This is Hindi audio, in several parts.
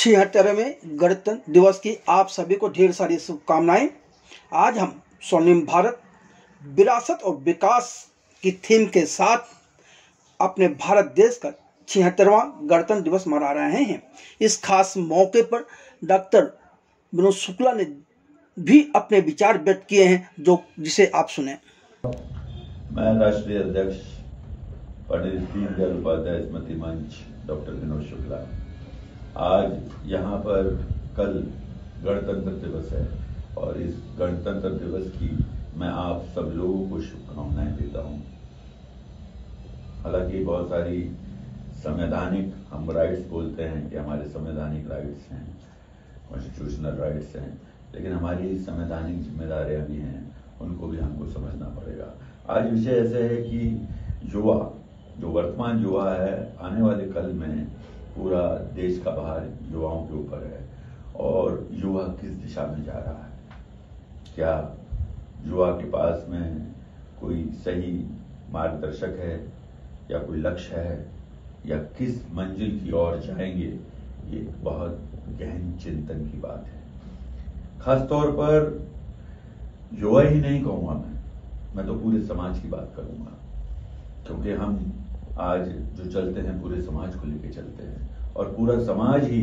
76वें गणतंत्र दिवस की आप सभी को ढेर सारी शुभकामनाएं। आज हम स्वर्णिम भारत विरासत और विकास की थीम के साथ अपने भारत देश का 76वां गणतंत्र दिवस मना रहे हैं। इस खास मौके पर डॉक्टर विनोद शुक्ला ने भी अपने विचार व्यक्त किए हैं, जिसे आप सुने। मैं राष्ट्रीय अध्यक्ष पंडित दीनदयाल उपाध्याय स्मृति मंच डॉक्टर विनोद शुक्ला। आज यहाँ पर कल गणतंत्र दिवस है और इस गणतंत्र दिवस की मैं आप सब लोगों को शुभकामनाएं देता हूँ। हालांकि बहुत सारी संवैधानिक हम राइट्स बोलते हैं कि हमारे संवैधानिक राइट्स हैं, कॉन्स्टिट्यूशनल राइट्स हैं, लेकिन हमारी संवैधानिक जिम्मेदारियां भी हैं, उनको भी हमको समझना पड़ेगा। आज विषय ऐसे है कि युवा, जो वर्तमान युवा है, आने वाले कल में पूरा देश का भार युवाओं के ऊपर है और युवा किस दिशा में जा रहा है। क्या युवा के पास में कोई सही मार्गदर्शक है या कोई लक्ष्य है या किस मंजिल की ओर जाएंगे, ये बहुत गहन चिंतन की बात है। खासतौर पर युवा ही नहीं कहूंगा मैं तो पूरे समाज की बात करूंगा, क्योंकि हम आज जो चलते हैं पूरे समाज को लेकर चलते हैं और पूरा समाज ही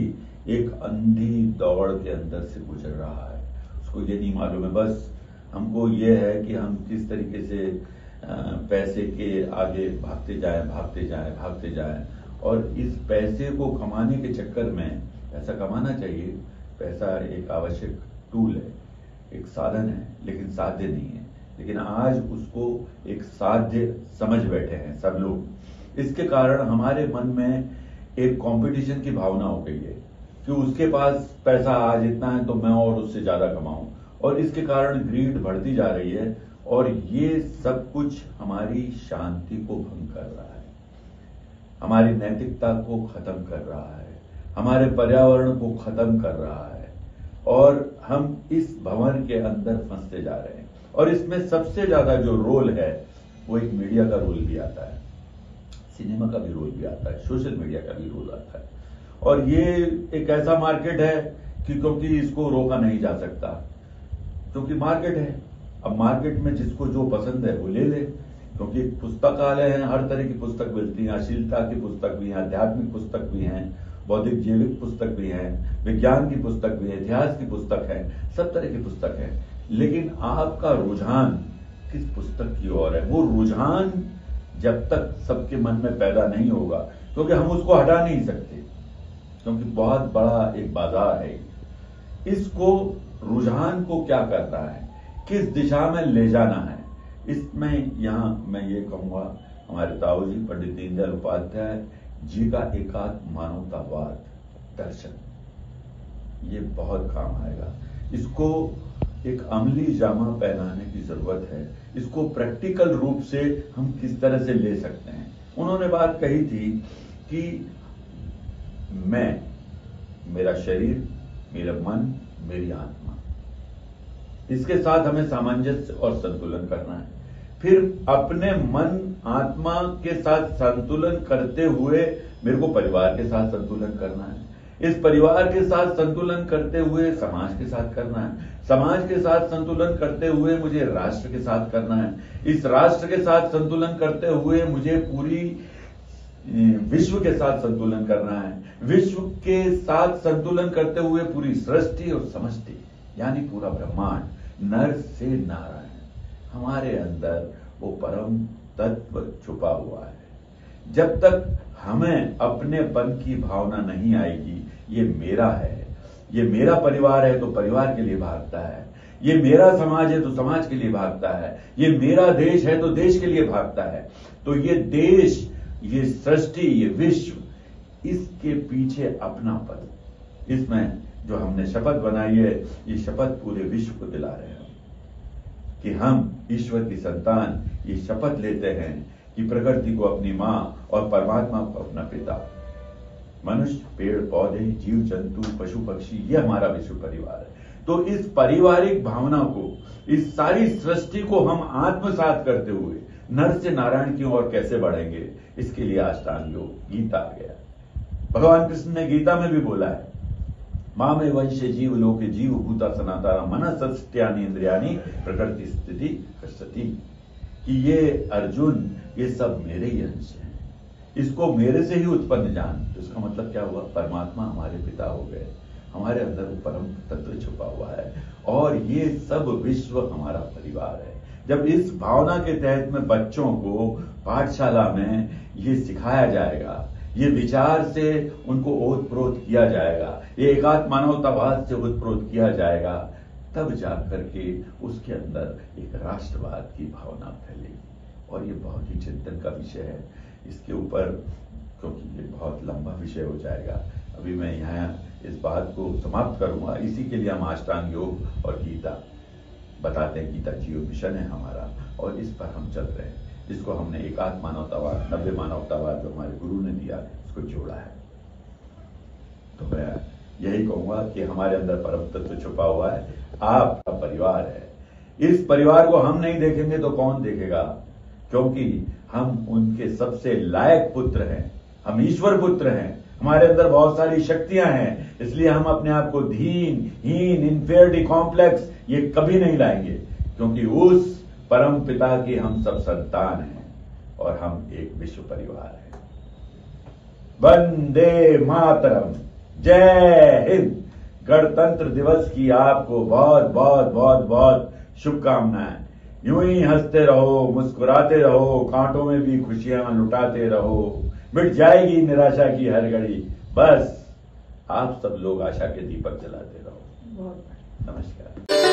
एक अंधी दौड़ के अंदर से गुजर रहा है। उसको ये नहीं मालूम है, बस हमको ये है कि हम किस तरीके से पैसे के आगे भागते जाएं और इस पैसे को कमाने के चक्कर में, पैसा कमाना चाहिए, पैसा एक आवश्यक टूल है, एक साधन है, लेकिन साध्य नहीं है। लेकिन आज उसको एक साध्य समझ बैठे हैं सब लोग। इसके कारण हमारे मन में एक कंपटीशन की भावना हो गई है कि उसके पास पैसा आज इतना है तो मैं और उससे ज्यादा कमाऊं, और इसके कारण ग्रीड बढ़ती जा रही है और ये सब कुछ हमारी शांति को भंग कर रहा है, हमारी नैतिकता को खत्म कर रहा है, हमारे पर्यावरण को खत्म कर रहा है और हम इस भंवर के अंदर फंसते जा रहे हैं। और इसमें सबसे ज्यादा जो रोल है वो एक मीडिया का रोल भी आता है, सिनेमा का भी रोल भी आता है, सोशल मीडिया का भी रोल आता है। और ये एक ऐसा मार्केट है कि क्योंकि इसको रोका नहीं जा सकता, क्योंकि मार्केट है। अब मार्केट में जिसको जो पसंद है वो ले ले, क्योंकि पुस्तकालय हैं, हर तरह की पुस्तक मिलती है, अश्लीलता की पुस्तक भी है, आध्यात्मिक पुस्तक भी हैं, बौद्धिक जैविक पुस्तक भी है, विज्ञान की पुस्तक भी है, इतिहास की पुस्तक है, सब तरह की पुस्तक है। लेकिन आपका रुझान किस पुस्तक की ओर है, वो रुझान जब तक सबके मन में पैदा नहीं होगा, क्योंकि हम उसको हटा नहीं सकते, क्योंकि बहुत बड़ा एक बाजार है। इसको रुझान को क्या करना है, किस दिशा में ले जाना है, इसमें यहां मैं ये कहूंगा हमारे ताऊ जी पंडित दीनदयाल उपाध्याय जी का एकात्म मानवतावाद दर्शन, ये बहुत काम आएगा। इसको एक अमली जामा पहनाने की जरूरत है, इसको प्रैक्टिकल रूप से हम किस तरह से ले सकते हैं। उन्होंने बात कही थी कि मैं, मेरा शरीर, मेरा मन, मेरी आत्मा, इसके साथ हमें सामंजस्य और संतुलन करना है। फिर अपने मन आत्मा के साथ संतुलन करते हुए मेरे को परिवार के साथ संतुलन करना है, इस परिवार के साथ संतुलन करते हुए समाज के साथ करना है, समाज के साथ संतुलन करते हुए मुझे राष्ट्र के साथ करना है, इस राष्ट्र के साथ संतुलन करते हुए मुझे पूरी विश्व के साथ संतुलन करना है, विश्व के साथ संतुलन करते हुए पूरी सृष्टि और समष्टि, यानी पूरा ब्रह्मांड, नर से नारायण, हमारे अंदर वो परम तत्व छुपा हुआ है। जब तक हमें अपनेपन की भावना नहीं आएगी, ये मेरा है, ये मेरा परिवार है तो परिवार के लिए भागता है, ये मेरा समाज है तो समाज के लिए भागता है, ये मेरा देश है तो देश के लिए भागता है, तो ये देश, ये सृष्टि, ये विश्व, इसके पीछे अपनापन, इसमें जो हमने शपथ बनाई है, ये शपथ पूरे विश्व को दिला रहे हैं कि हम ईश्वर की संतान, ये शपथ लेते हैं कि प्रकृति को अपनी मां और परमात्मा को अपना पिता, मनुष्य, पेड़ पौधे, जीव जंतु, पशु पक्षी, ये हमारा विश्व परिवार है। तो इस पारिवारिक भावना को, इस सारी सृष्टि को हम आत्मसात करते हुए नर से नारायण की ओर कैसे बढ़ेंगे, इसके लिए अष्टांग योग, गीता आ गया। भगवान कृष्ण ने गीता में भी बोला है मामे वंश जीव लोके जीव भूता सनातन मन सत्यानि इंद्रियानि प्रकृति स्थिति कसती, कि ये अर्जुन ये सब मेरे ही अंश हैं, इसको मेरे से ही उत्पन्न जान। तो इसका मतलब क्या हुआ, परमात्मा हमारे पिता हो गए, हमारे अंदर वो परम तत्व छुपा हुआ है और ये सब विश्व हमारा परिवार है। जब इस भावना के तहत में बच्चों को पाठशाला में ये सिखाया जाएगा, ये विचार से उनको ओतप्रोत किया जाएगा, ये एकात्म मानवतावाद से ओतप्रोत किया जाएगा, तब जाकर के उसके अंदर एक राष्ट्रवाद की भावना फैलेगी। और ये बहुत ही चिंतन का विषय है। इसके ऊपर, क्योंकि ये बहुत लंबा विषय हो जाएगा, अभी मैं यहाँ इस बात को समाप्त करूंगा। इसी के लिए हम अष्टांग योग और गीता बताते हैं, गीता जीव मिशन है हमारा और इस पर हम चल रहे हैं। जिसको हमने एकात्म मानवतावाद, नव्य मानवतावाद जो हमारे गुरु ने दिया, उसको जोड़ा है। तो मैं यही कहूंगा कि हमारे अंदर परम तत्व छुपा हुआ है, आपका परिवार है। इस परिवार को हम नहीं देखेंगे तो कौन देखेगा, क्योंकि हम उनके सबसे लायक पुत्र हैं, हम ईश्वर पुत्र हैं, हमारे अंदर बहुत सारी शक्तियां हैं, इसलिए हम अपने आप को हीन, इंफीरियरिटी कॉम्प्लेक्स ये कभी नहीं लाएंगे, क्योंकि उस परम पिता के हम सब संतान हैं और हम एक विश्व परिवार हैं। वंदे मातरम, जय हिंद। गणतंत्र दिवस की आपको बहुत बहुत बहुत बहुत शुभकामनाएं। यूं ही हंसते रहो, मुस्कुराते रहो, कांटों में भी खुशियां लुटाते रहो, मिट जाएगी निराशा की हर घड़ी। बस आप सब लोग आशा के दीपक जलाते रहो। नमस्कार।